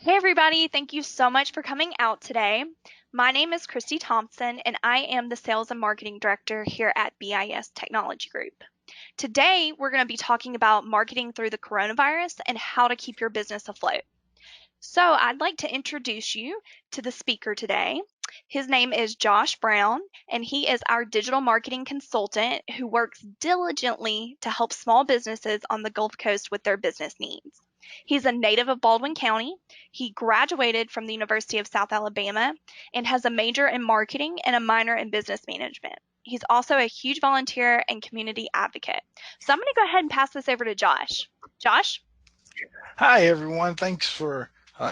Hey everybody, thank you so much for coming out today. My name is Christy Thompson and I am the Sales and Marketing Director here at BIS Technology Group. Today we're going to be talking about marketing through the coronavirus and how to keep your business afloat. So I'd like to introduce you to the speaker today. His name is Josh Brown, and he is our digital marketing consultant who works diligently to help small businesses on the Gulf Coast with their business needs. He's a native of Baldwin County. He graduated from the University of South Alabama and has a major in marketing and a minor in business management. He's also a huge volunteer and community advocate. So I'm going to go ahead and pass this over to Josh. Josh? Hi, everyone. Thanks for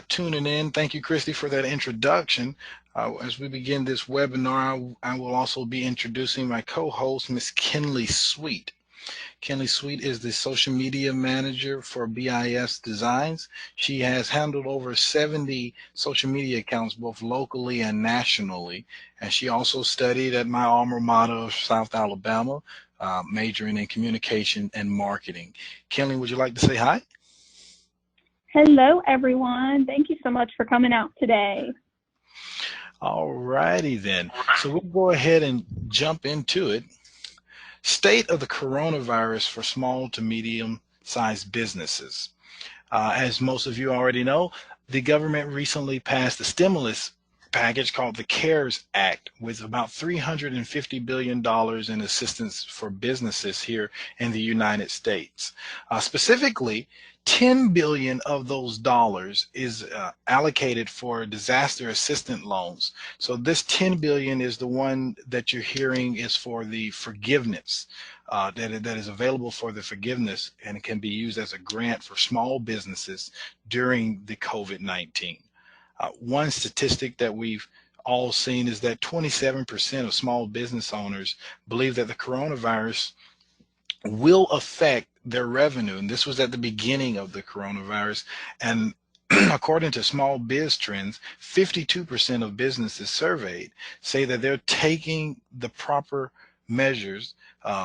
tuning in. Thank you, Christy, for that introduction. As we begin this webinar, I will also be introducing my co-host, Miss Kinley Sweet. Kinley Sweet is the social media manager for BIS Designs. She has handled over 70 social media accounts, both locally and nationally. And she also studied at my alma mater of South Alabama, majoring in communication and marketing. Kinley, would you like to say hi? Hello, everyone. Thank you so much for coming out today. All righty then. So we'll go ahead and jump into it. State of the coronavirus for small to medium sized businesses. As most of you already know, the government recently passed a stimulus package called the CARES Act with about $350 billion in assistance for businesses here in the United States. Specifically, 10 billion of those dollars is allocated for disaster assistance loans. So this 10 billion is the one that you're hearing is for the forgiveness that is available for the forgiveness, and it can be used as a grant for small businesses during the COVID-19. One statistic that we've all seen is that 27% of small business owners believe that the coronavirus will affect their revenue. And this was at the beginning of the coronavirus. And according to Small Biz Trends, 52% of businesses surveyed say that they're taking the proper measures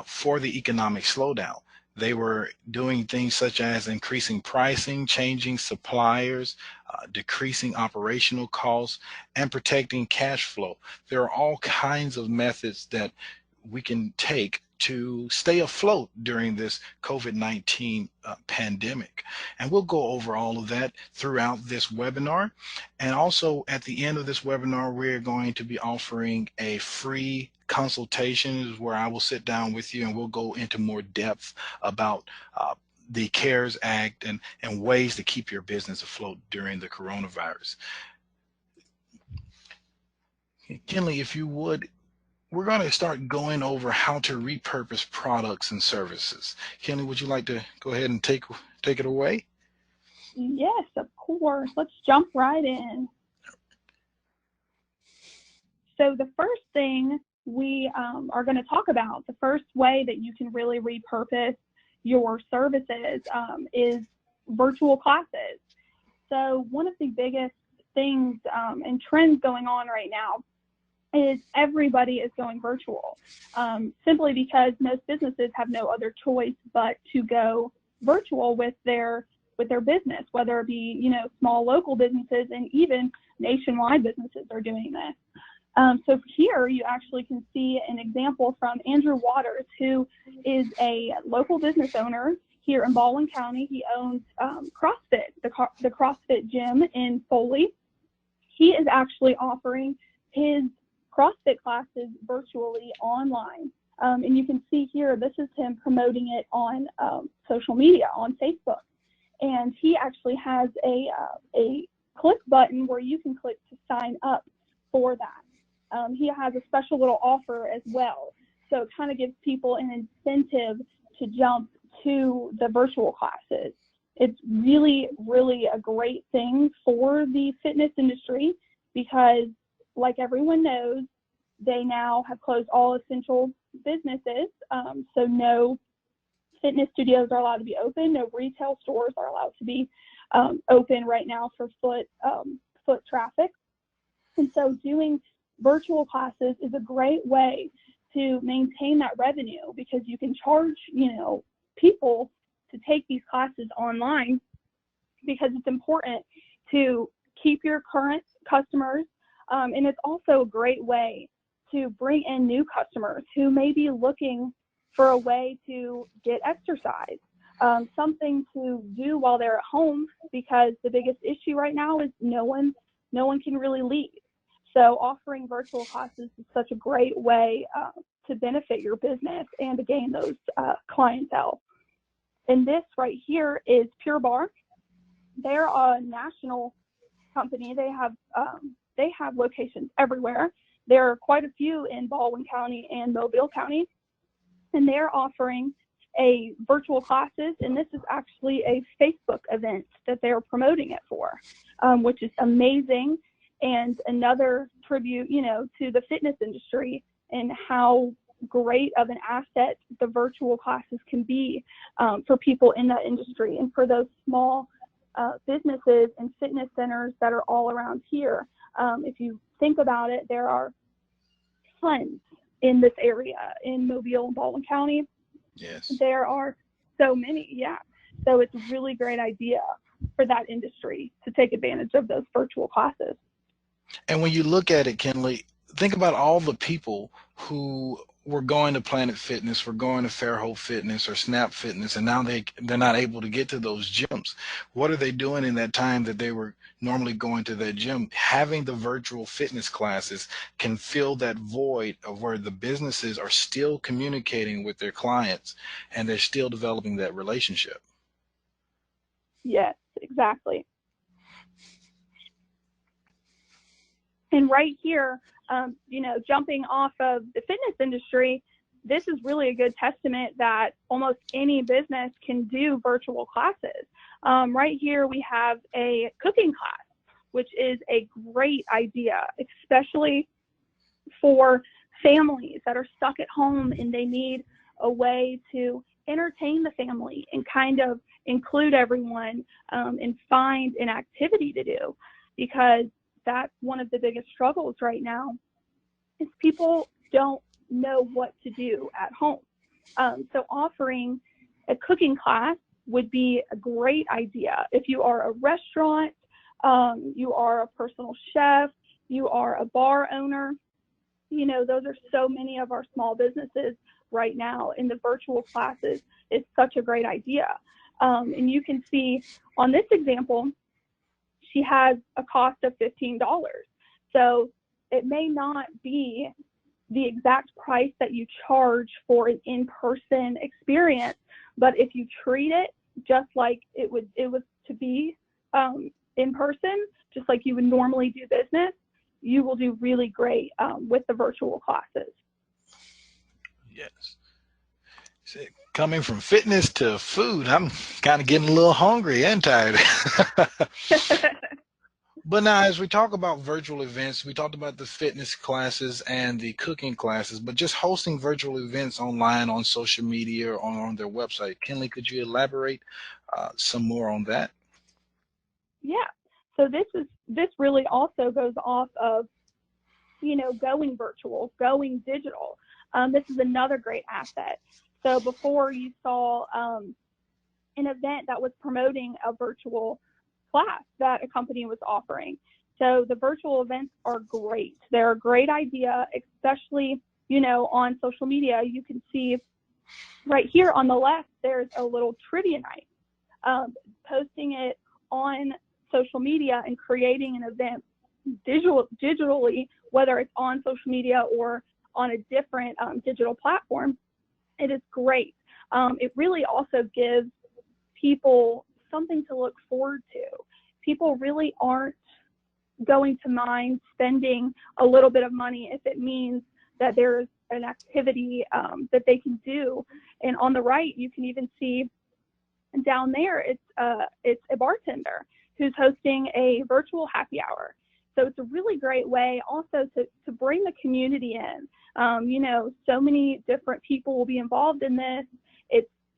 for the economic slowdown. They were doing things such as increasing pricing, changing suppliers, decreasing operational costs, and protecting cash flow. There are all kinds of methods that we can take to stay afloat during this COVID-19 pandemic. And we'll go over all of that throughout this webinar. And also at the end of this webinar, we're going to be offering a free consultation where I will sit down with you and we'll go into more depth about the CARES Act and ways to keep your business afloat during the coronavirus. Kinley, if you would, we're going to start going over how to repurpose products and services. Kenny, would you like to go ahead and take it away? Yes, of course. Let's jump right in. So the first thing we are going to talk about, the first way that you can really repurpose your services is virtual classes. So one of the biggest things and trends going on right now is everybody is going virtual, simply because most businesses have no other choice but to go virtual with their business, whether it be small local businesses, and even nationwide businesses are doing this. So here you actually can see an example from Andrew Waters, who is a local business owner here in Baldwin County. He owns CrossFit, the CrossFit gym in Foley. He is actually offering his CrossFit classes virtually online. And you can see here, this is him promoting it on social media, on Facebook. And he actually has a click button where you can click to sign up for that. He has a special little offer as well. So it kind of gives people an incentive to jump to the virtual classes. It's really, really a great thing for the fitness industry because, like everyone knows, they now have closed all essential businesses. So no fitness studios are allowed to be open. No retail stores are allowed to be open right now for foot traffic. And so doing virtual classes is a great way to maintain that revenue because you can charge, people to take these classes online because it's important to keep your current customers, and it's also a great way to bring in new customers who may be looking for a way to get exercise, something to do while they're at home, because the biggest issue right now is no one can really leave. So offering virtual classes is such a great way to benefit your business and to gain those clientele. And this right here is Pure Barre. They're a national company. They have locations everywhere. There are quite a few in Baldwin County and Mobile County, and they're offering a virtual classes, and this is actually a Facebook event that they're promoting it for, which is amazing, and another tribute, to the fitness industry and how great of an asset the virtual classes can be for people in that industry and for those small businesses and fitness centers that are all around here. If you think about it, there are tons in this area in Mobile and Baldwin County. Yes. There are so many, yeah. So it's a really great idea for that industry to take advantage of those virtual classes. And when you look at it, Kenley, think about all the people who were going to Planet Fitness, were going to Fairhope Fitness or Snap Fitness, and now they're not able to get to those gyms. What are they doing in that time that they were normally going to that gym? Having the virtual fitness classes can fill that void of where the businesses are still communicating with their clients and they're still developing that relationship. Yes, exactly. And right here, jumping off of the fitness industry, this is really a good testament that almost any business can do virtual classes. Right here, we have a cooking class, which is a great idea, especially for families that are stuck at home and they need a way to entertain the family and kind of include everyone and find an activity to do, because that's one of the biggest struggles right now is people don't know what to do at home. So offering a cooking class would be a great idea. If you are a restaurant, you are a personal chef, you are a bar owner, those are so many of our small businesses right now, and the virtual classes is such a great idea. And you can see on this example, she has a cost of $15. So it may not be the exact price that you charge for an in-person experience, but if you treat it just like it was to be in person, just like you would normally do business, you will do really great with the virtual classes. Yes. See, coming from fitness to food, I'm kind of getting a little hungry and tired. But now, as we talk about virtual events, we talked about the fitness classes and the cooking classes, but just hosting virtual events online on social media or on their website. Kenley, could you elaborate some more on that? Yeah. So this really also goes off of, going virtual, going digital. This is another great asset. So before you saw an event that was promoting a virtual class that a company was offering. So the virtual events are great. They're a great idea, especially, on social media. You can see right here on the left, there's a little trivia night. Posting it on social media and creating an event digitally, whether it's on social media or on a different digital platform, it is great. It really also gives people something to look forward to. People really aren't going to mind spending a little bit of money if it means that there's an activity that they can do. And on the right, you can even see down there, it's a bartender who's hosting a virtual happy hour. So it's a really great way also to bring the community in. So many different people will be involved in this.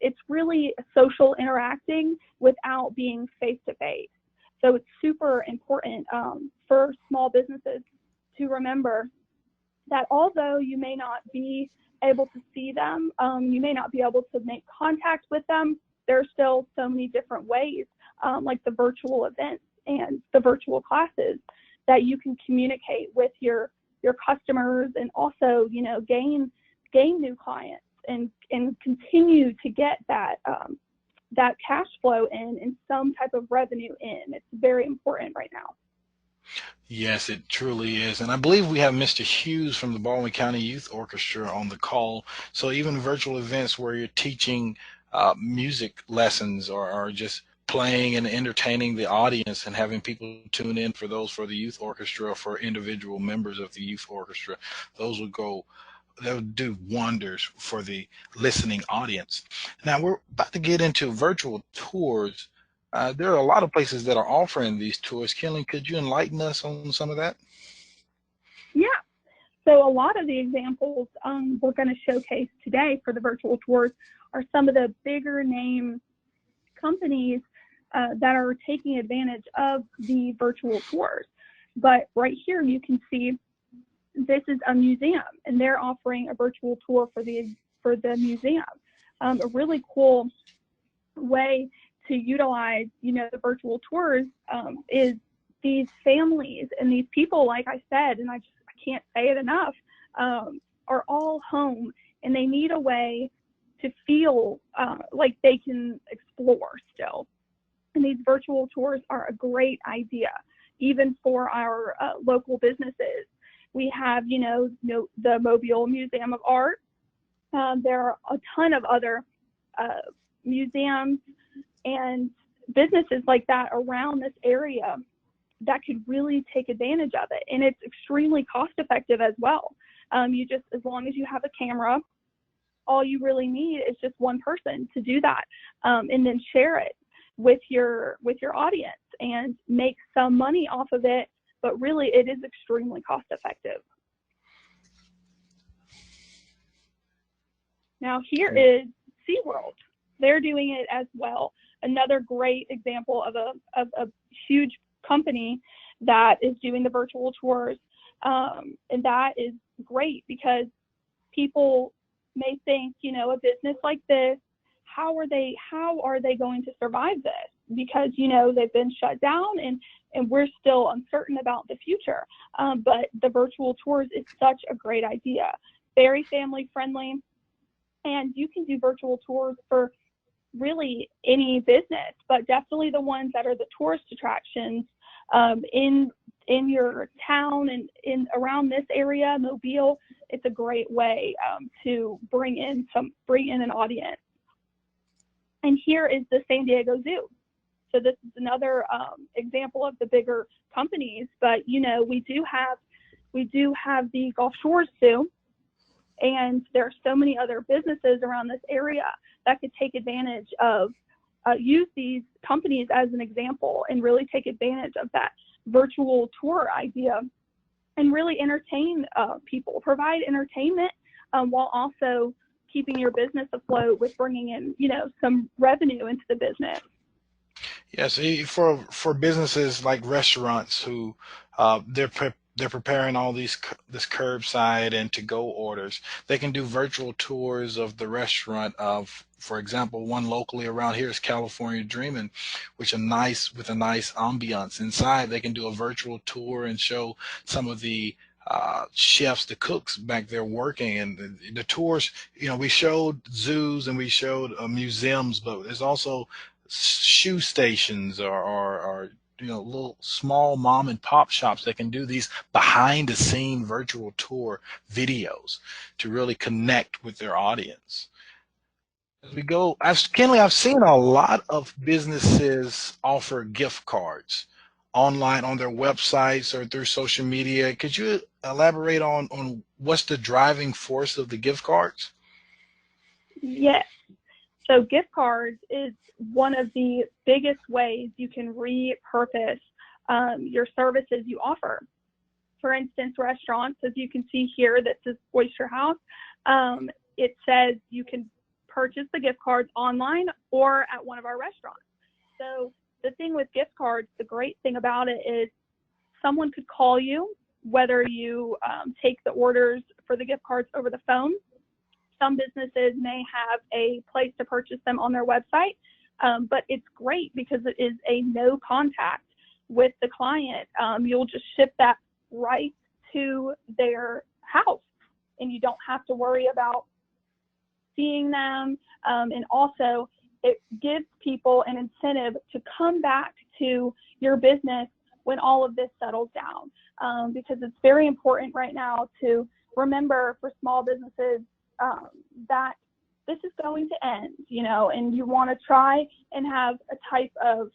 It's really social interacting without being face-to-face. So it's super important for small businesses to remember that although you may not be able to see them, you may not be able to make contact with them, there are still so many different ways, like the virtual events and the virtual classes that you can communicate with your customers and also, you know, gain new clients and continue to get that that cash flow in and some type of revenue in. It's very important right now. Yes, it truly is. And I believe we have Mr. Hughes from the Baldwin County Youth Orchestra on the call. So even virtual events where you're teaching music lessons or just playing and entertaining the audience and having people tune in for those for the youth orchestra or for individual members of the youth orchestra, those would go that would do wonders for the listening audience. Now we're about to get into virtual tours. There are a lot of places that are offering these tours. Kelly, could you enlighten us on some of that? Yeah. So a lot of the examples we're going to showcase today for the virtual tours are some of the bigger name companies that are taking advantage of the virtual tours. But right here you can see this is a museum, and they're offering a virtual tour for the museum. A really cool way to utilize, you know, the virtual tours is these families and these people, like I said, and I can't say it enough, are all home and they need a way to feel like they can explore still. And these virtual tours are a great idea, even for our local businesses. We have, you know, the Mobile Museum of Art. There are a ton of other museums and businesses like that around this area that could really take advantage of it. And it's extremely cost effective as well. You just, as long as you have a camera, all you really need is just one person to do that, and then share it with your audience and make some money off of it. But really, it is extremely cost effective. Now here is SeaWorld. They're doing it as well. Another great example of a huge company that is doing the virtual tours. And that is great because people may think, you know, a business like this, how are they going to survive this? Because, you know, they've been shut down and we're still uncertain about the future. But the virtual tours is such a great idea. Very family friendly. And you can do virtual tours for really any business, but definitely the ones that are the tourist attractions in your town and around this area, Mobile. It's a great way to bring in an audience. And here is the San Diego Zoo. So this is another example of the bigger companies, but you know, we do have the Gulf Shores Zoo, and there are so many other businesses around this area that could take advantage of use these companies as an example and really take advantage of that virtual tour idea and really entertain people, provide entertainment while also keeping your business afloat with bringing in, you know, some revenue into the business. Yes, for businesses like restaurants who they're preparing all this curbside and to-go orders. They can do virtual tours of the restaurant. For example, one locally around here is California Dreamin', with a nice ambiance inside. They can do a virtual tour and show some of the chefs, the cooks back there working, and the tours. You know, we showed zoos and we showed museums, but there's also shoe stations or you know, little small mom and pop shops that can do these behind the scene virtual tour videos to really connect with their audience. As we go, Kenley, I've seen a lot of businesses offer gift cards online on their websites or through social media. Could you elaborate on what's the driving force of the gift cards? Yes. So gift cards is one of the biggest ways you can repurpose your services you offer. For instance, restaurants, as you can see here, this is Oyster House. It says you can purchase the gift cards online or at one of our restaurants. So the thing with gift cards, the great thing about it is someone could call you, whether you take the orders for the gift cards over the phone. Some businesses may have a place to purchase them on their website, but it's great because it is a no contact with the client. You'll just ship that right to their house, and you don't have to worry about seeing them. And also, it gives people an incentive to come back to your business when all of this settles down, because it's very important right now to remember for small businesses that this is going to end, and you want to try and have a type of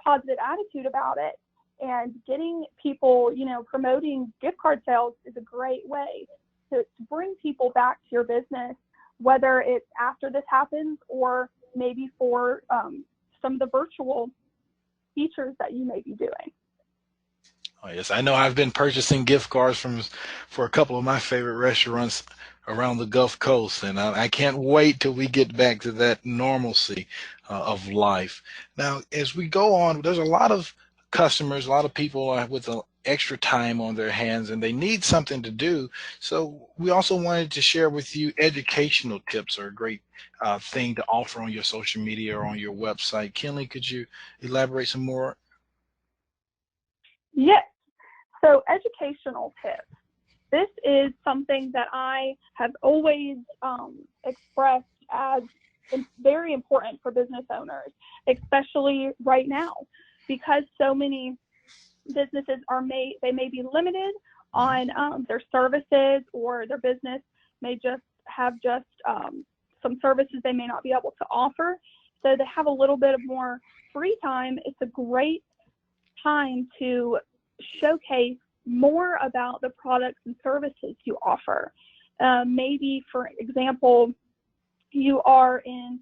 positive attitude about it. And getting people, promoting gift card sales is a great way to bring people back to your business, whether it's after this happens or maybe for some of the virtual features that you may be doing. Oh, yes, I know I've been purchasing gift cards for a couple of my favorite restaurants around the Gulf Coast, and I can't wait till we get back to that normalcy of life. Now, as we go on, there's a lot of customers, a lot of people with extra time on their hands, and they need something to do. So we also wanted to share with you educational tips are a great thing to offer on your social media or on your website. Kinley, could you elaborate some more? Yes. So educational tips. This is something that I have always expressed as very important for business owners, especially right now, because so many businesses they may be limited on their services, or their business may just have some services they may not be able to offer. So to have a little bit of more free time, it's a great time to showcase more about the products and services you offer. Maybe, for example, you are in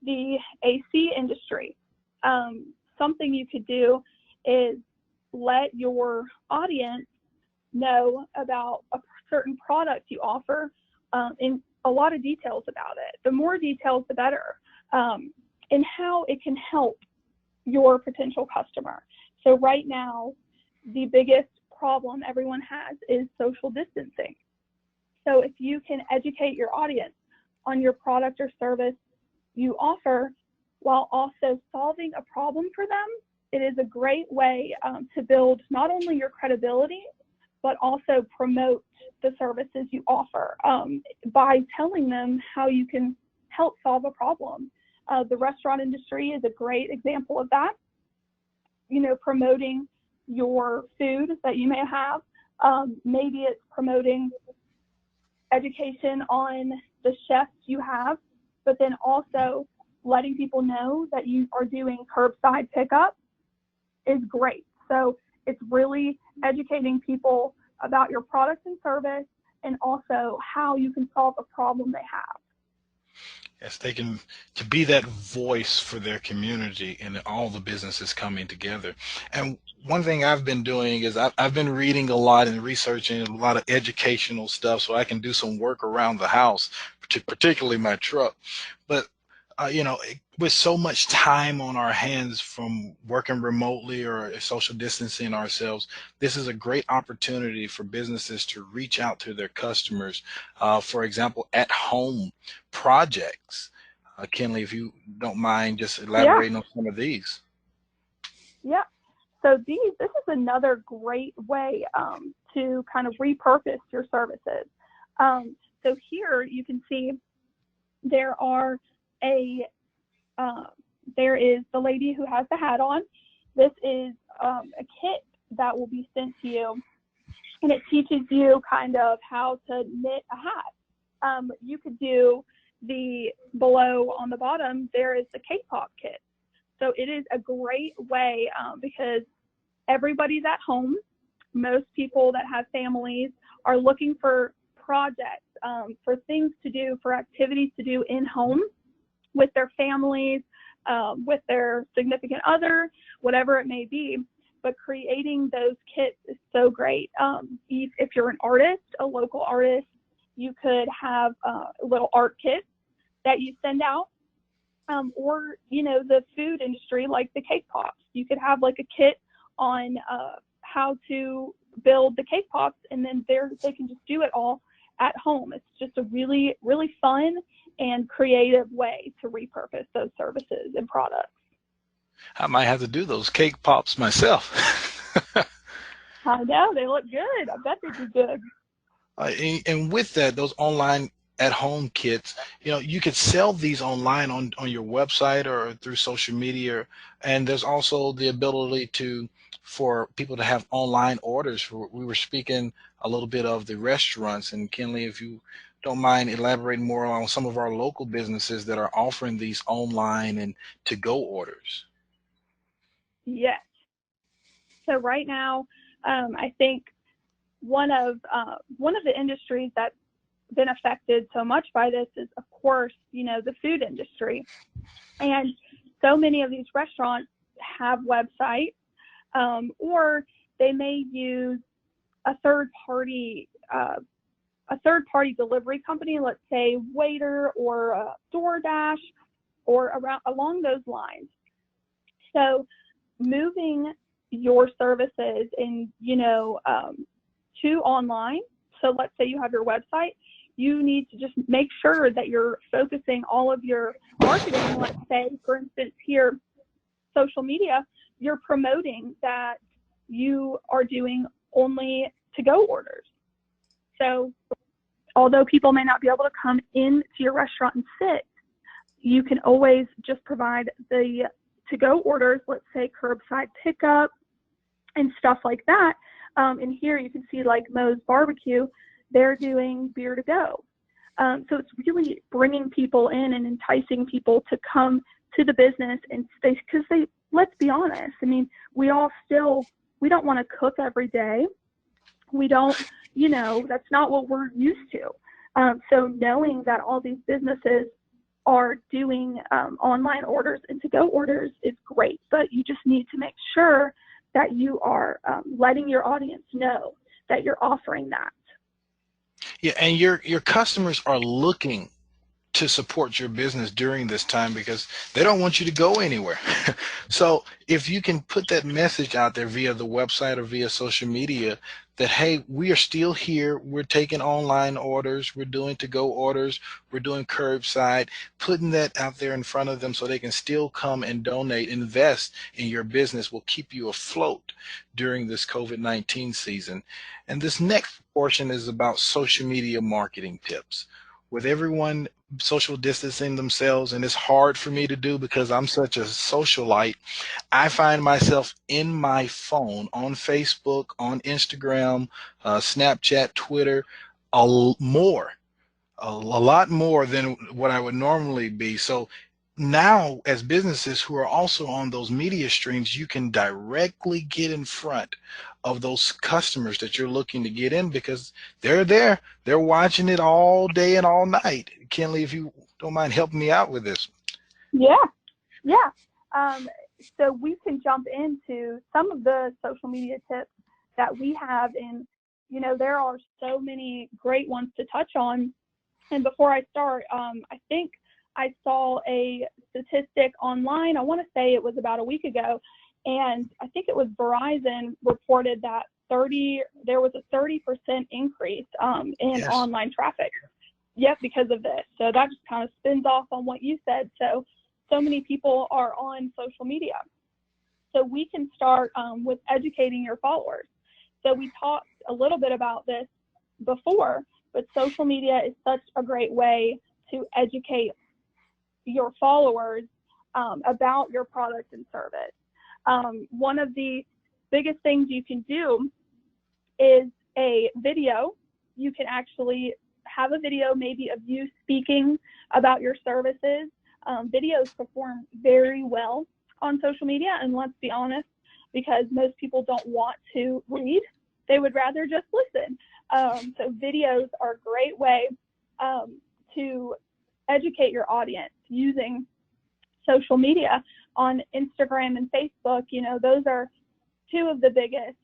the AC industry. Something you could do is let your audience know about a certain product you offer in a lot of details about it. The more details, the better, and how it can help your potential customer. So right now, the biggest problem everyone has is social distancing. So if you can educate your audience on your product or service you offer while also solving a problem for them, it is a great way to build not only your credibility, but also promote the services you offer by telling them how you can help solve a problem. The restaurant industry is a great example of that. Promoting your food that you may have. Maybe it's promoting education on the chefs you have, but then also letting people know that you are doing curbside pickup is great. So it's really educating people about your product and service, and also how you can solve a problem they have. Yes, they can to be that voice for their community and all the businesses coming together. And one thing I've been doing is I've been reading a lot and researching a lot of educational stuff so I can do some work around the house, particularly my truck. But with so much time on our hands from working remotely or social distancing ourselves, this is a great opportunity for businesses to reach out to their customers. For example, at home projects. Kinley, if you don't mind just elaborating on some of these. Yeah. So this is another great way to kind of repurpose your services. So here you can see there is the lady who has the hat on. This is a kit that will be sent to you, and it teaches you kind of how to knit a hat. You could do the below on the bottom, there is the cake pop kit. So it is a great way because everybody's at home. Most people that have families are looking for projects, for things to do, for activities to do in home with their families, with their significant other, whatever it may be. But creating those kits is so great. If you're an artist, a local artist, you could have little art kits that you send out. Or, the food industry, like the cake pops. You could have like a kit on how to build the cake pops, and then they can just do it all at home. It's just a really, really fun and creative way to repurpose those services and products. I might have to do those cake pops myself. I know, they look good. I bet they do good. And with that, those online at-home kits, you could sell these online on your website or through social media, and there's also the ability for people to have online orders. We were speaking a little bit of the restaurants, and Kenley, if you don't mind elaborating more on some of our local businesses that are offering these online and to-go orders. Yes. So right now, I think one of the industries that's been affected so much by this is, of course, the food industry. And so many of these restaurants have websites, or they may use a third party delivery company, let's say Waiter or DoorDash, or along those lines. So moving your services to online. So let's say you have your website, you need to just make sure that you're focusing all of your marketing. Let's say, for instance, here, social media, you're promoting that you are doing only to-go orders. So although people may not be able to come into your restaurant and sit, you can always just provide the to-go orders, let's say curbside pickup and stuff like that. And here you can see like Moe's Barbecue, they're doing beer to go. So it's really bringing people in and enticing people to come to the business and stay, because let's be honest, I mean, we don't want to cook every day. We don't, that's not what we're used to. So knowing that all these businesses are doing online orders and to-go orders is great, but you just need to make sure that you are letting your audience know that you're offering that. Yeah, and your customers are looking to support your business during this time because they don't want you to go anywhere. So if you can put that message out there via the website or via social media that, hey, we are still here, we're taking online orders, we're doing to-go orders, we're doing curbside, putting that out there in front of them so they can still come and donate, invest in your business will keep you afloat during this COVID-19 season. And this next portion is about social media marketing tips. With everyone social distancing themselves, and it's hard for me to do because I'm such a socialite, I find myself in my phone on Facebook, on Instagram, Snapchat, Twitter, a lot more than what I would normally be. So now, as businesses who are also on those media streams, you can directly get in front of those customers that you're looking to get in because they're there. They're watching it all day and all night. Kenley, if you don't mind helping me out with this. Yeah. So we can jump into some of the social media tips that we have, and there are so many great ones to touch on. And before I start, I think I saw a statistic online. I want to say it was about a week ago, and I think it was Verizon reported that there was a 30% increase in Yes. online traffic. Yep, because of this. So that just kind of spins off on what you said. So many people are on social media. So we can start with educating your followers. So we talked a little bit about this before, but social media is such a great way to educate your followers about your product and service. One of the biggest things you can do is a video. You can actually have a video maybe of you speaking about your services. Videos perform very well on social media, and let's be honest, because most people don't want to read, they would rather just listen. So videos are a great way to educate your audience using social media. On Instagram and Facebook, those are two of the biggest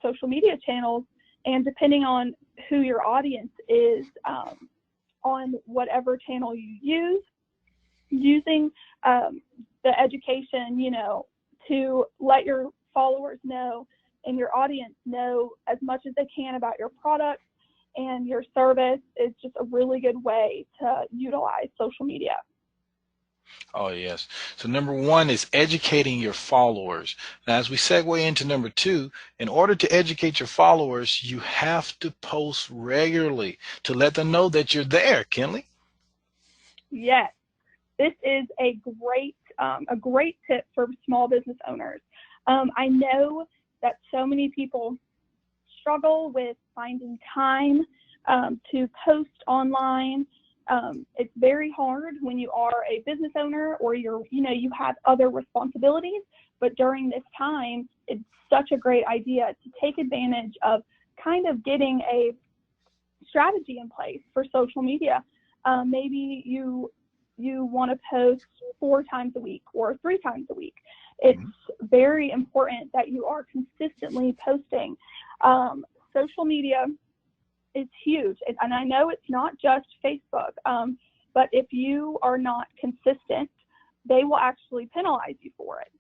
social media channels, and depending on who your audience is on whatever channel you use, using the education, to let your followers know and your audience know as much as they can about your product and your service is just a really good way to utilize social media. Oh, yes. So number one is educating your followers. Now, as we segue into number two, in order to educate your followers, you have to post regularly to let them know that you're there, Kinley. Yes, this is a great tip for small business owners. I know that so many people struggle with finding time to post online. It's very hard when you are a business owner or you have other responsibilities. But during this time, it's such a great idea to take advantage of kind of getting a strategy in place for social media. Maybe you want to post 4 times a week or 3 times a week. It's very important that you are consistently posting. Social media is huge, and I know it's not just Facebook, but if you are not consistent, they will actually penalize you for it.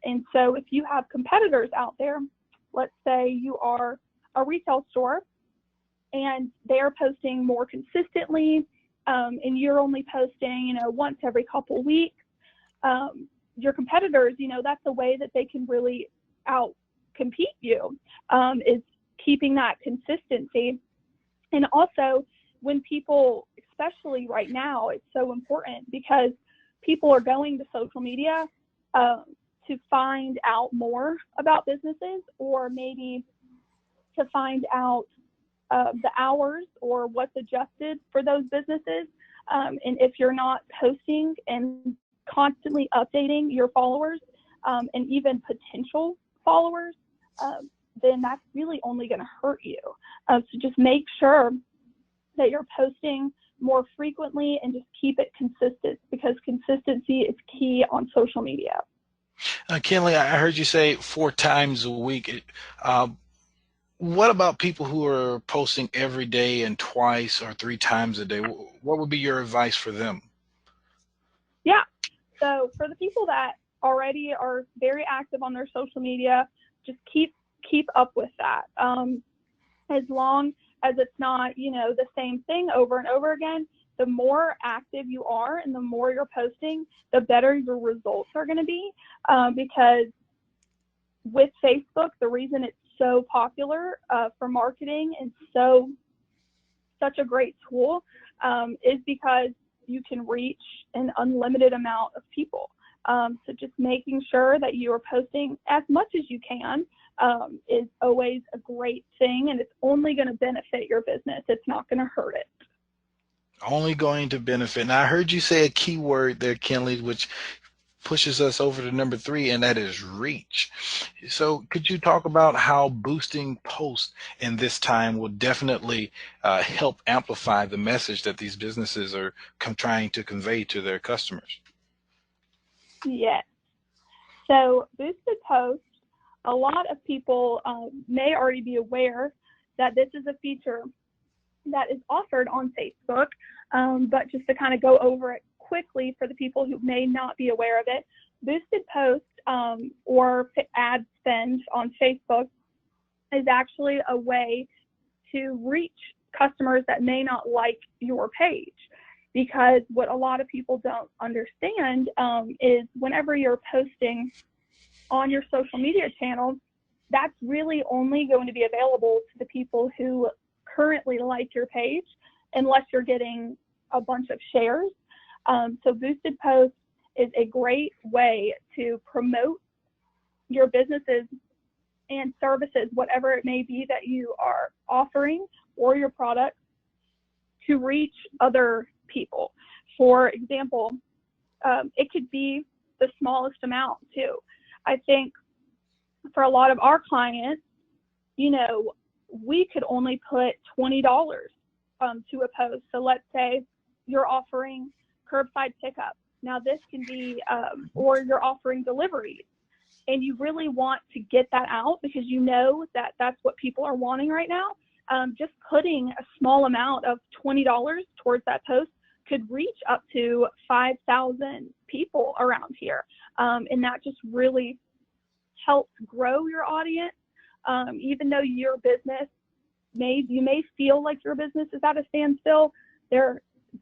And so if you have competitors out there, let's say you are a retail store and they're posting more consistently, and you're only posting, once every couple weeks, your competitors, that's a way that they can really out compete you, is keeping that consistency. And also, when people, especially right now, it's so important because people are going to social media to find out more about businesses, or maybe to find out the hours or what's adjusted for those businesses. And if you're not posting and constantly updating your followers, and even potential followers, then that's really only going to hurt you. So just make sure that you're posting more frequently and just keep it consistent, because consistency is key on social media. Kinley, I heard you say 4 times a week. What about people who are posting every day and twice or 3 times a day? What would be your advice for them? Yeah. So for the people that already are very active on their social media, just keep up with that. As long as it's not, the same thing over and over again, the more active you are and the more you're posting, the better your results are going to be. Because with Facebook, the reason it's so popular for marketing and such a great tool is because you can reach an unlimited amount of people. So just making sure that you are posting as much as you can is always a great thing, and it's only going to benefit your business. It's not going to hurt it. Only going to benefit. Now, I heard you say a key word there, Kinley, which pushes us over to number three, and that is reach. So could you talk about how boosting posts in this time will definitely help amplify the message that these businesses are trying to convey to their customers? Yes. So boosted posts, a lot of people may already be aware that this is a feature that is offered on Facebook, but just to kind of go over it quickly for the people who may not be aware of it, boosted posts or ad spend on Facebook is actually a way to reach customers that may not like your page. Because what a lot of people don't understand is whenever you're posting on your social media channel, that's really only going to be available to the people who currently like your page, unless you're getting a bunch of shares. So boosted posts is a great way to promote your businesses and services, whatever it may be that you are offering, or your products, to reach other people. For example, it could be the smallest amount too. I think for a lot of our clients, we could only put $20 to a post. So let's say you're offering curbside pickup. Now this can be, or you're offering deliveries, and you really want to get that out because you know that that's what people are wanting right now. Just putting a small amount of $20 towards that post could reach up to 5,000 people around here. And that just really helps grow your audience. Even though your business you may feel like your business is at a standstill,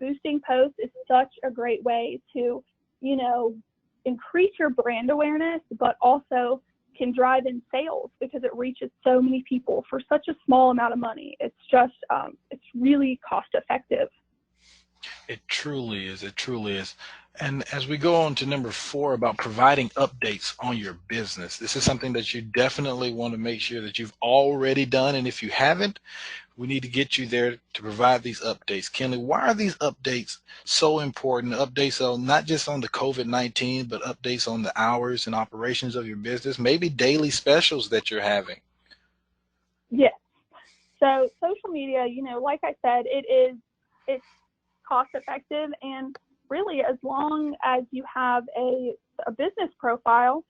boosting posts is such a great way to you know, increase your brand awareness, but also can drive in sales because it reaches so many people for such a small amount of money. It's just, it's really cost effective. It truly is. It truly is. And as we go on to number 4 about providing updates on your business, this is something that you definitely want to make sure that you've already done. And if you haven't, we need to get you there to provide these updates. Kenley, why are these updates so important? Updates on not just on the COVID-19, but updates on the hours and operations of your business, maybe daily specials that you're having. Yes. So social media, you know, like I said, it's cost effective, and really as long as you have a business profile,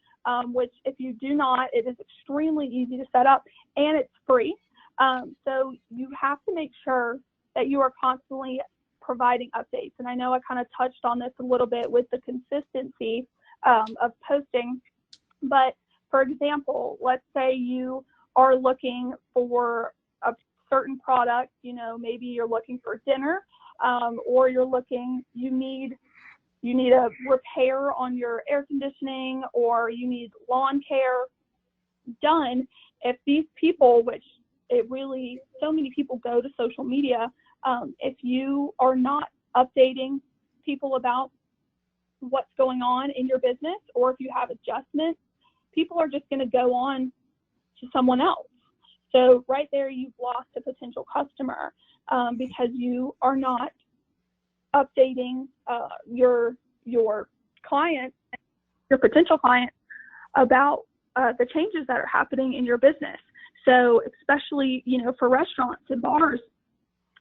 which if you do not, it is extremely easy to set up and it's free. So you have to make sure that you are constantly providing updates. And I know I kind of touched on this a little bit with the consistency of posting, but for example, let's say you are looking for a certain product, you know, maybe you're looking for dinner, or you need a repair on your air conditioning, or you need lawn care done. If these people, which so many people go to social media, if you are not updating people about what's going on in your business, or if you have adjustments, people are just going to go on to someone else. So right there, you've lost a potential customer because you are not updating your client, your potential client, about the changes that are happening in your business. So especially, you know, for restaurants and bars,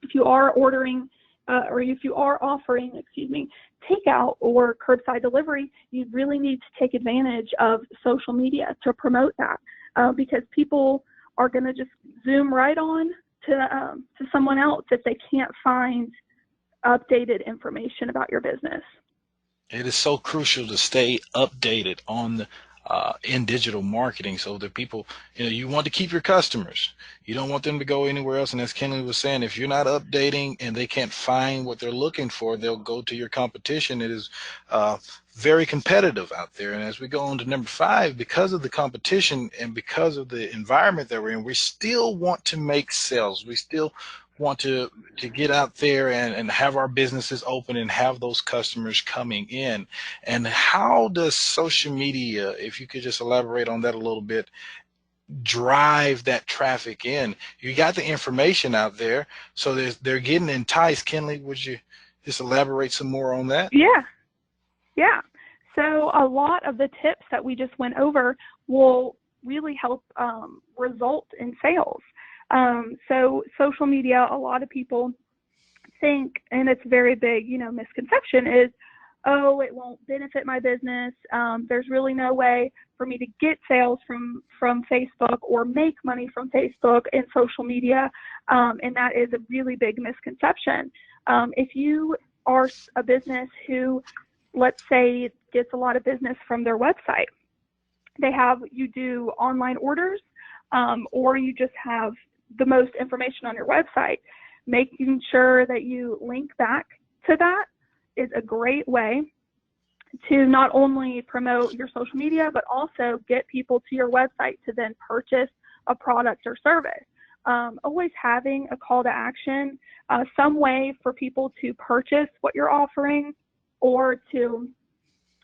if you are ordering or if you are offering, takeout or curbside delivery, you really need to take advantage of social media to promote that because people are going to just zoom right on to someone else if they can't find updated information about your business. It is so crucial to stay updated on in digital marketing so that people, you know, you want to keep your customers. You don't want them to go anywhere else. And as Kenley was saying, if you're not updating and they can't find what they're looking for, they'll go to your competition. It is very competitive out there. And as we go on to number 5, because of the competition and because of the environment that we're in, we still want to make sales. We still want to get out there and have our businesses open and have those customers coming in. And how does social media, if you could just elaborate on that a little bit, drive that traffic in? You got the information out there, so they're getting enticed. Kenley, would you just elaborate some more on that? Yeah. So a lot of the tips that we just went over will really help result in sales. So social media, a lot of people think, and it's a very big, you know, misconception is, oh, it won't benefit my business. There's really no way for me to get sales from Facebook or make money from Facebook and social media. And that is a really big misconception. If you are a business who, let's say, gets a lot of business from their website, you do online orders, or you just have the most information on your website, making sure that you link back to that is a great way to not only promote your social media, but also get people to your website to then purchase a product or service. Always having a call to action, some way for people to purchase what you're offering or to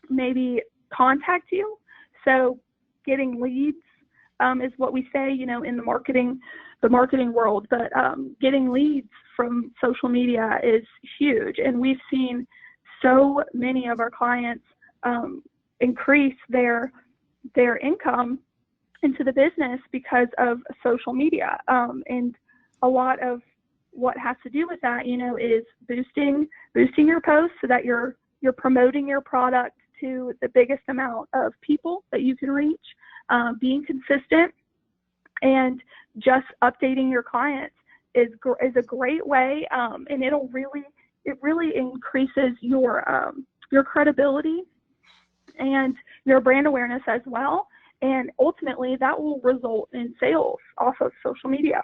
maybe contact you. So getting leads is what we say, you know, in the marketing world, but getting leads from social media is huge. And we've seen so many of our clients increase their income into the business because of social media. And a lot of what has to do with that, you know, is boosting your posts so that you're promoting your product to the biggest amount of people that you can reach, being consistent, and just updating your clients is a great way, and it really increases your credibility and your brand awareness as well, and ultimately that will result in sales off of social media.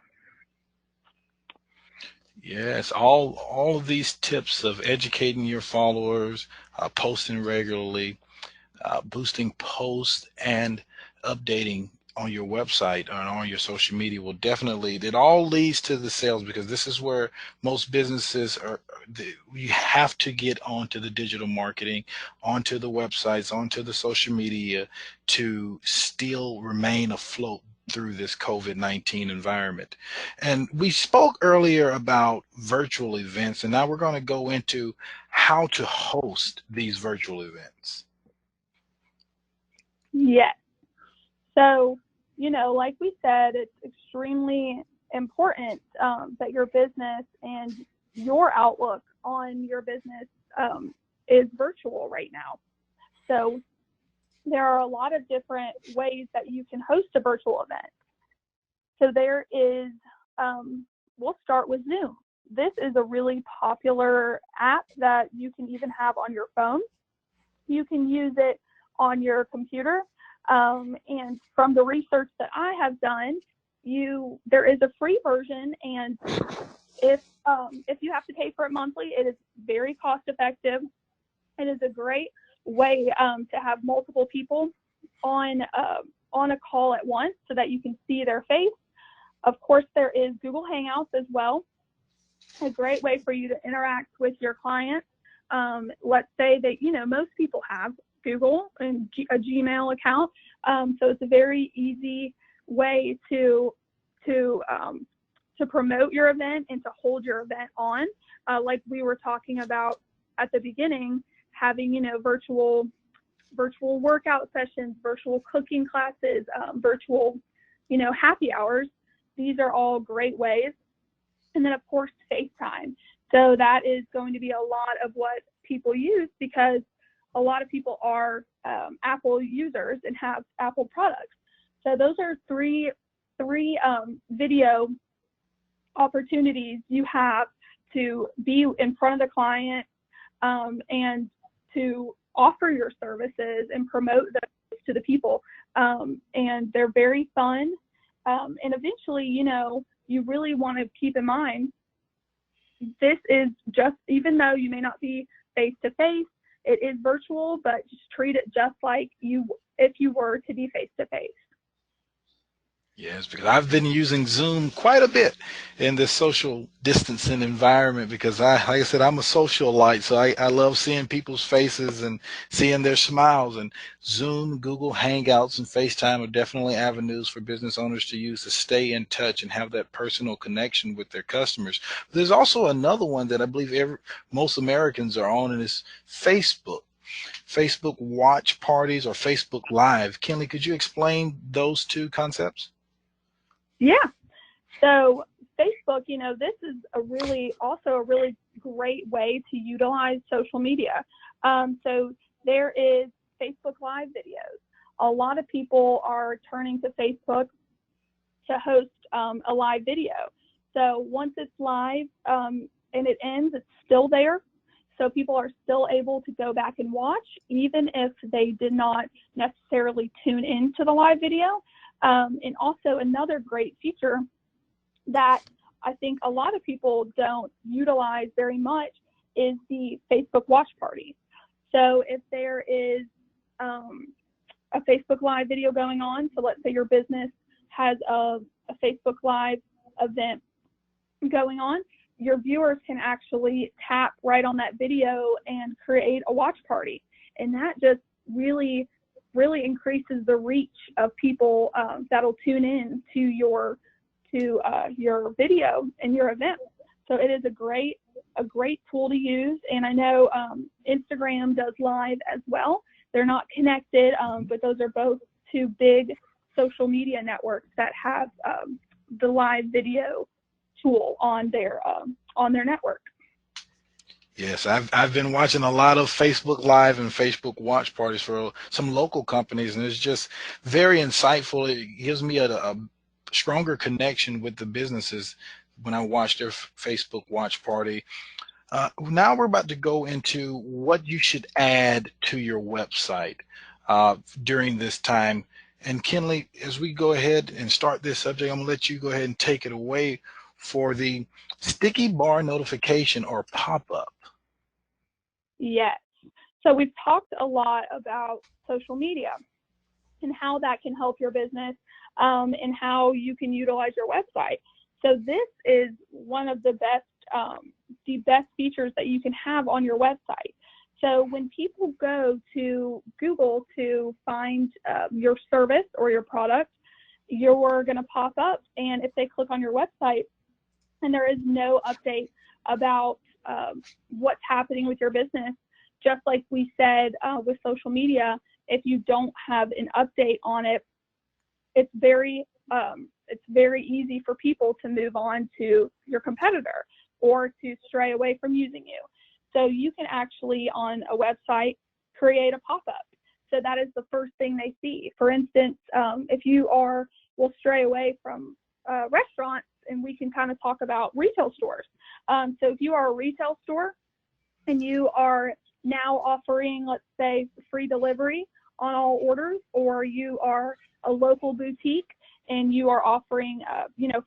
Yes, all of these tips of educating your followers, posting regularly, boosting posts, and updating on your website and on your social media will definitely, it all leads to the sales, because this is where most businesses are. You have to get onto the digital marketing, onto the websites, onto the social media to still remain afloat through this COVID-19 environment. And we spoke earlier about virtual events, and now we're going to go into how to host these virtual events. Yes. So, like we said, it's extremely important that your business and your outlook on your business is virtual right now. So there are a lot of different ways that you can host a virtual event. So there is, we'll start with Zoom. This is a really popular app that you can even have on your phone. You can use it on your computer. And from the research that I have done, there is a free version, and if you have to pay for it monthly, it is very cost effective. It is a great way to have multiple people on a call at once so that you can see their face. Of course, there is Google Hangouts as well, a great way for you to interact with your clients. Let's say that most people have Google and a Gmail account, so it's a very easy way to promote your event and to hold your event on, like we were talking about at the beginning, having virtual workout sessions, virtual cooking classes, virtual happy hours. These are all great ways. And then of course FaceTime. So that is going to be a lot of what people use, because a lot of people are Apple users and have Apple products. So those are three video opportunities you have to be in front of the client and to offer your services and promote those to the people. And they're very fun. And eventually, you really want to keep in mind, this is just, even though you may not be face to face, it is virtual, but just treat it just like if you were to be face to face. Yes, because I've been using Zoom quite a bit in this social distancing environment, because like I said, I'm a socialite, so I love seeing people's faces and seeing their smiles. And Zoom, Google Hangouts, and FaceTime are definitely avenues for business owners to use to stay in touch and have that personal connection with their customers. But there's also another one that I believe most Americans are on, and it's Facebook. Facebook watch parties or Facebook Live. Kenley, could you explain those two concepts? Yeah. So Facebook, this is also a really great way to utilize social media. So there is Facebook Live videos. A lot of people are turning to Facebook to host a live video. So once it's live and it ends, it's still there. So people are still able to go back and watch, even if they did not necessarily tune into the live video. And also another great feature that I think a lot of people don't utilize very much is the Facebook watch party. So if there is a Facebook Live video going on, so let's say your business has a Facebook Live event going on, your viewers can actually tap right on that video and create a watch party. And that just really increases the reach of people that'll tune in to your video and your event. So it is a great tool to use. And I know Instagram does live as well. They're not connected, but those are both two big social media networks that have the live video tool on their network. Yes, I've been watching a lot of Facebook Live and Facebook watch parties for some local companies, and it's just very insightful. It gives me a stronger connection with the businesses when I watch their Facebook watch party. Now we're about to go into what you should add to your website during this time. And Kenley, as we go ahead and start this subject, I'm gonna let you go ahead and take it away. for the sticky bar notification or pop-up? Yes. So we've talked a lot about social media and how that can help your business, and how you can utilize your website. So this is one of the best features that you can have on your website. So when people go to Google to find your service or your product, you're going to pop up, and if they click on your website and there is no update about what's happening with your business, just like we said with social media, if you don't have an update on it, it's very easy for people to move on to your competitor or to stray away from using you. So you can actually, on a website, create a pop-up. So that is the first thing they see. For instance, if you will stray away from restaurants, and we can kind of talk about retail stores. So if you are a retail store and you are now offering, let's say, free delivery on all orders, or you are a local boutique and you are offering,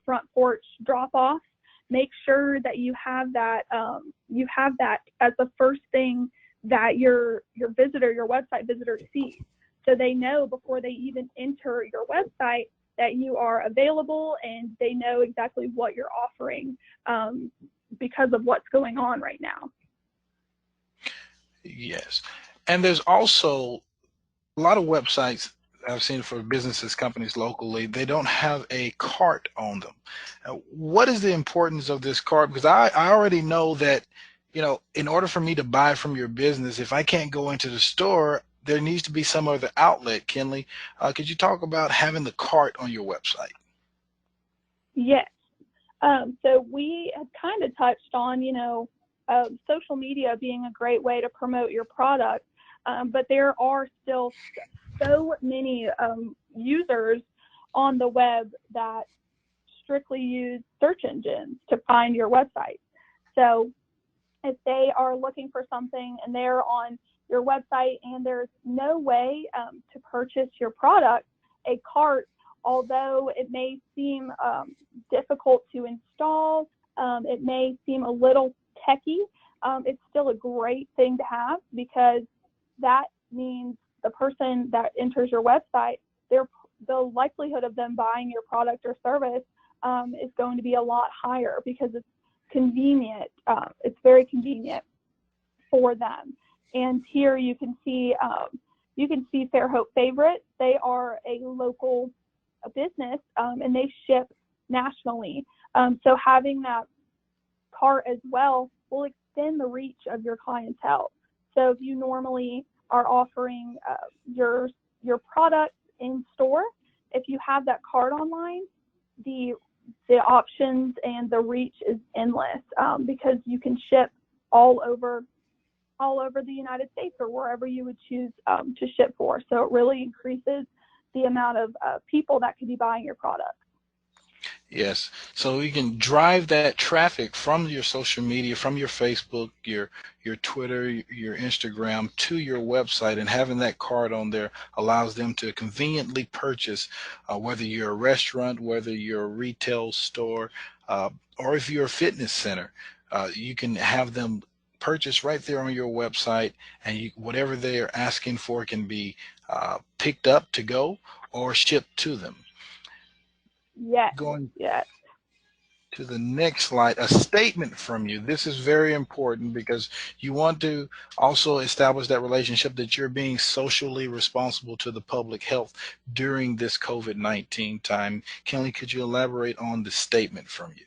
front porch drop-off, make sure that you have that as the first thing that your website visitor sees. So they know before they even enter your website that you are available, and they know exactly what you're offering because of what's going on right now. Yes. And there's also a lot of websites I've seen for businesses, companies locally, they don't have a cart on them. What is the importance of this cart? Because I already know that, in order for me to buy from your business, if I can't go into the store, there needs to be some other outlet. Kinley, could you talk about having the cart on your website? Yes. So we had kind of touched on, social media being a great way to promote your product, but there are still so many users on the web that strictly use search engines to find your website. So if they are looking for something and they're on your website and there's no way to purchase your product, a cart, although it may seem difficult to install, it may seem a little techy, it's still a great thing to have, because that means the person that enters your website, the likelihood of them buying your product or service is going to be a lot higher, because it's convenient. It's very convenient for them. And here you can see Fairhope Favorites. They are a local business, and they ship nationally. So having that cart as well will extend the reach of your clientele. So if you normally are offering your products in store, if you have that cart online, the options and the reach is endless, because you can ship all over the United States or wherever you would choose to ship for. So it really increases the amount of people that could be buying your product. Yes. So you can drive that traffic from your social media, from your Facebook, your Twitter, your Instagram to your website, and having that card on there allows them to conveniently purchase, whether you're a restaurant, whether you're a retail store, or if you're a fitness center, you can have them purchase right there on your website, and whatever they are asking for can be picked up to go or shipped to them. Yes. Going Yes. to the next slide, a statement from you. This is very important because you want to also establish that relationship that you're being socially responsible to the public health during this COVID-19 time. Kelly, could you elaborate on the statement from you?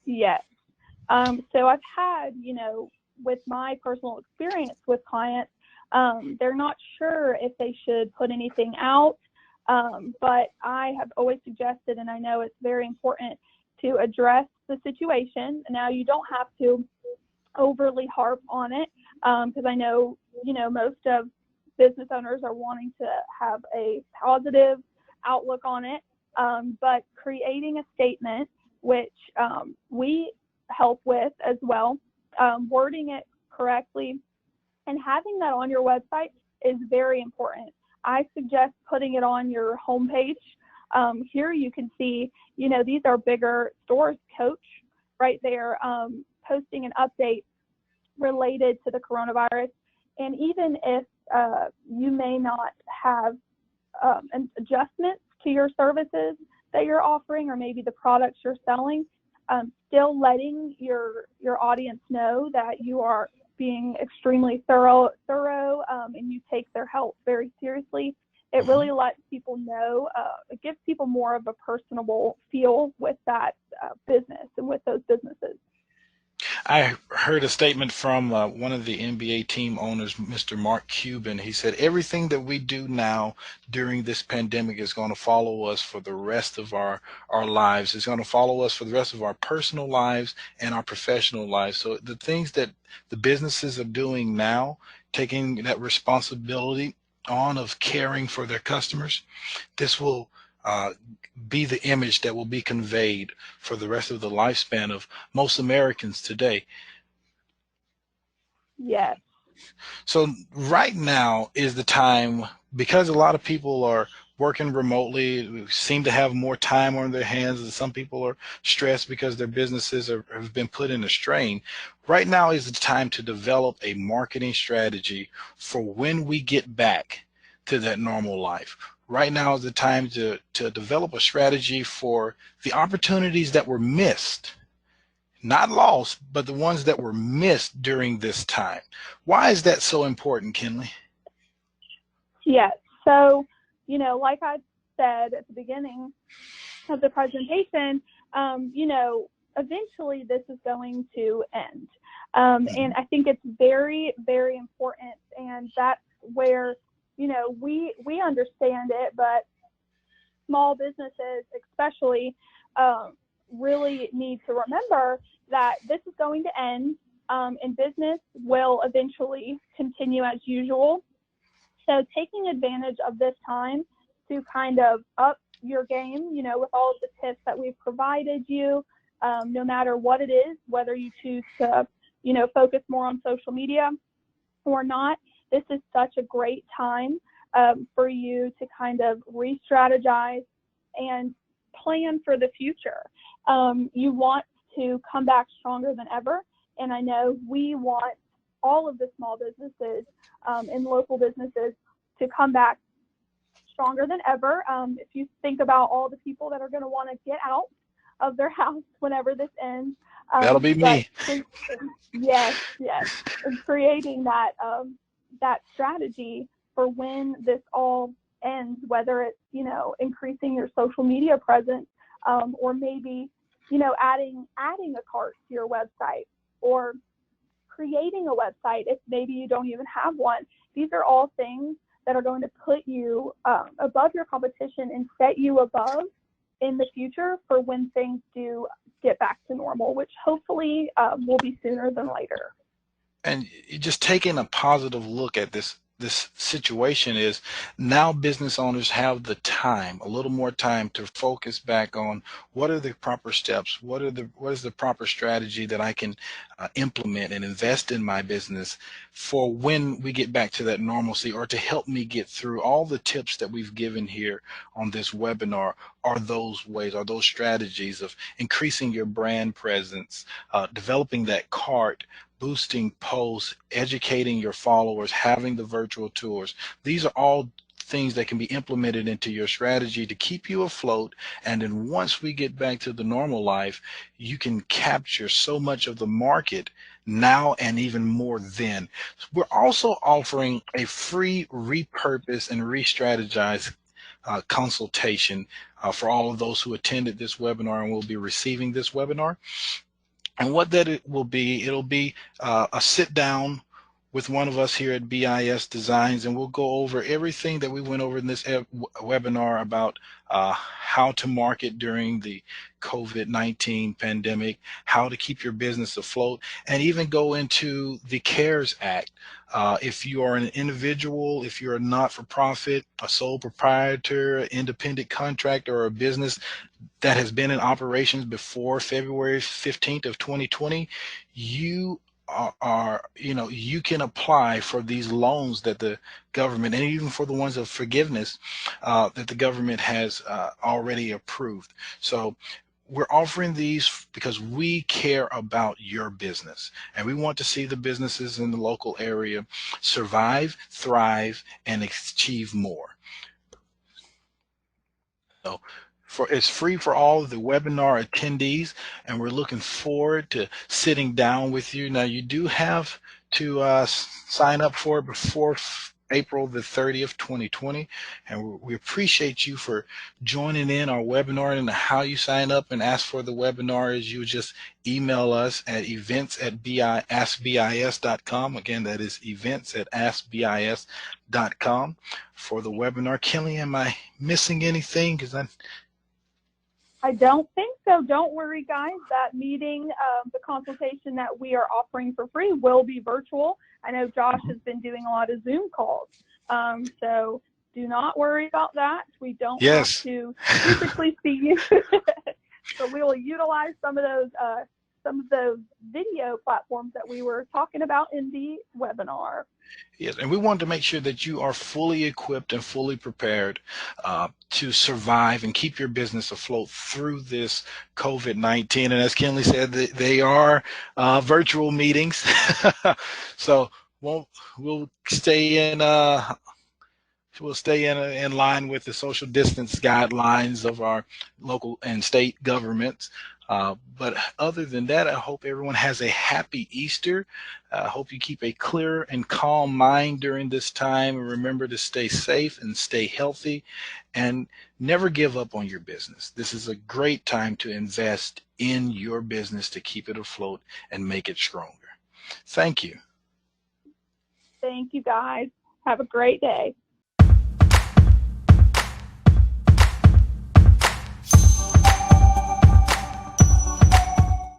Yes. So I've had, with my personal experience with clients, they're not sure if they should put anything out, but I have always suggested, and I know it's very important, to address the situation. Now, you don't have to overly harp on it, because I know, most of business owners are wanting to have a positive outlook on it, but creating a statement, which we help with as well, wording it correctly and having that on your website is very important. I suggest putting it on your homepage, Here you can see, these are bigger stores. Coach right there, posting an update related to the coronavirus. And even if you may not have an adjustments to your services that you're offering, or maybe the products you're selling, still letting your audience know that you are being extremely thorough, and you take their health very seriously. It really lets people know, it gives people more of a personable feel with that business and with those businesses. I heard a statement from one of the NBA team owners, Mr. Mark Cuban. He said, everything that we do now during this pandemic is going to follow us for the rest of our lives. It's going to follow us for the rest of our personal lives and our professional lives. So the things that the businesses are doing now, taking that responsibility on of caring for their customers, this will be the image that will be conveyed for the rest of the lifespan of most Americans today. Yes. So right now is the time, because a lot of people are working remotely, seem to have more time on their hands, and some people are stressed because their businesses have been put in a strain. Right now is the time to develop a marketing strategy for when we get back to that normal life. Right now is the time to develop a strategy for the opportunities that were missed, not lost, but the ones that were missed during this time. Why is that so important, Kinley? Yes. So, like I said at the beginning of the presentation, eventually this is going to end. And I think it's very, very important. And that's where, we understand it, but small businesses especially really need to remember that this is going to end, and business will eventually continue as usual. So taking advantage of this time to kind of up your game, with all of the tips that we've provided you, no matter what it is, whether you choose to, focus more on social media or not, this is such a great time for you to kind of re-strategize and plan for the future. You want to come back stronger than ever, and I know we want all of the small businesses and local businesses to come back stronger than ever. If you think about all the people that are going to want to get out of their house whenever this ends, that'll be me. Yes, and creating that strategy for when this all ends, whether it's increasing your social media presence, or maybe adding a cart to your website, or creating a website if maybe you don't even have one. These are all things that are going to put you above your competition and set you above in the future for when things do get back to normal, which hopefully will be sooner than later. And just taking a positive look at this situation is now business owners have the time, a little more time, to focus back on what are the proper steps, what is the proper strategy that I can implement and invest in my business for when we get back to that normalcy, or to help me get through. All the tips that we've given here on this webinar are those ways, are those strategies of increasing your brand presence, developing that cart, boosting posts, educating your followers, having the virtual tours. These are all things that can be implemented into your strategy to keep you afloat. And then once we get back to the normal life, you can capture so much of the market now and even more then. We're also offering a free repurpose and re-strategize consultation for all of those who attended this webinar and will be receiving this webinar. And what that it will be, it'll be a sit down with one of us here at BIS Designs, and we'll go over everything that we went over in this webinar about how to market during the COVID-19 pandemic, how to keep your business afloat, and even go into the CARES Act. If you are an individual, if you're a not-for-profit, a sole proprietor, independent contractor, or a business that has been in operations before February 15th of 2020, you you can apply for these loans that the government, and even for the ones of forgiveness that the government has already approved. So we're offering these because we care about your business, and we want to see the businesses in the local area survive, thrive, and achieve more. So it's free for all of the webinar attendees, and we're looking forward to sitting down with you. Now, you do have to sign up for it before April the 30th, 2020, and we appreciate you for joining in our webinar. And how you sign up and ask for the webinar is you just email us at events@askbis.com. Again, that is events@askbis.com for the webinar. Kelly, am I missing anything? Because I don't think so. Don't worry, guys. That meeting, the consultation that we are offering for free will be virtual. I know Josh has been doing a lot of Zoom calls. So do not worry about that. We don't have to physically see you. So we will utilize some of those video platforms that we were talking about in the webinar. Yes, and we want to make sure that you are fully equipped and fully prepared to survive and keep your business afloat through this COVID-19. And as Kenley said, they are virtual meetings. So we'll stay in line with the social distance guidelines of our local and state governments. But other than that, I hope everyone has a happy Easter. I hope you keep a clear and calm mind during this time. And remember to stay safe and stay healthy, and never give up on your business. This is a great time to invest in your business to keep it afloat and make it stronger. Thank you. Thank you, guys. Have a great day.